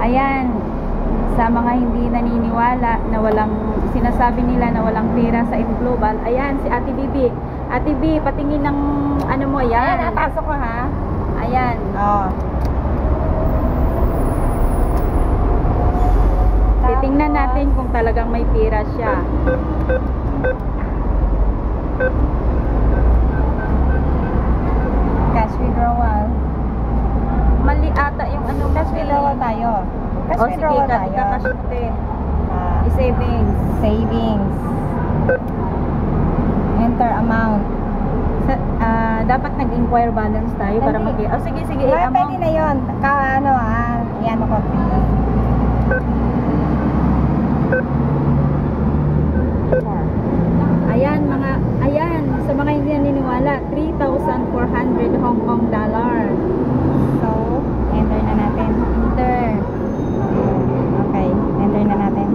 Ayan, sa mga hindi naniniwala na sinasabi nila na walang pera sa M Global. Ayan, si Ate Bibi. Ate Bibi, patingin ng ano mo, ayan. Ayan, napasok ko ha. Ayan. Oh. Titingnan natin kung talagang may pera siya. Cash withdrawal. Mali ata yung ano. Cash withdrawal tayo. Cash O sige, withdrawal tayo. kakashute. Ah, I-savings. savings. Enter amount. Dapat nag-inquire balance tayo para Hindi. mag- sige, sige. Pwede na yun. Ano yan ako. Ayan, sa mga hindi naniniwala, 3,400 Hong Kong dollar. So, enter na natin. Enter. Okay, enter na natin.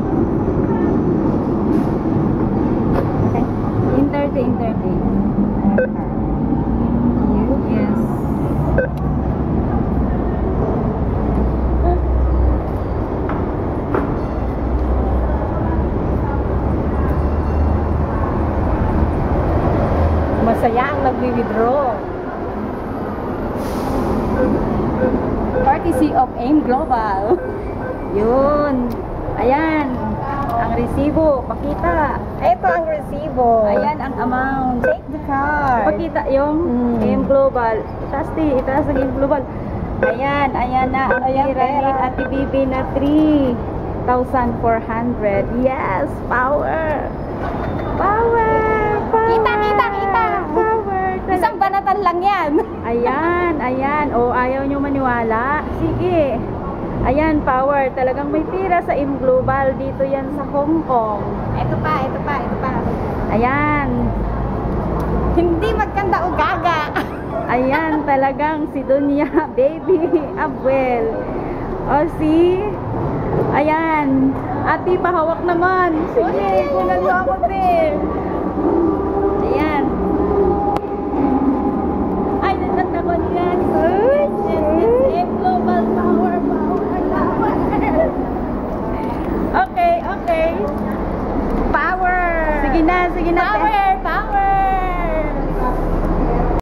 Okay. Enter. Yes. Masaya ang nagwi-withdraw. Courtesy of AIM Global. Yun. Ayan. Ang resibo. Pakita. Ito ang resibo. Ayan ang amount. Take the card. Pakita yung AIM Global. Itaas ang AIM Global. Ayan na ang pera ni Ate Bibi na 3,400. Yes, power. Kita. Power. Isang banatan lang yan. Ayan. O, ayaw nyo maniwala? Sige. Ayan, power. Talagang may pera sa AIM Global. Dito yan sa Hong Kong. Ito pa. Ayan. Hindi magkanda o gaga. Ayan, talagang si Dunya Baby Abuel. O, see? Ayan. Ate, pahawak naman. Sige.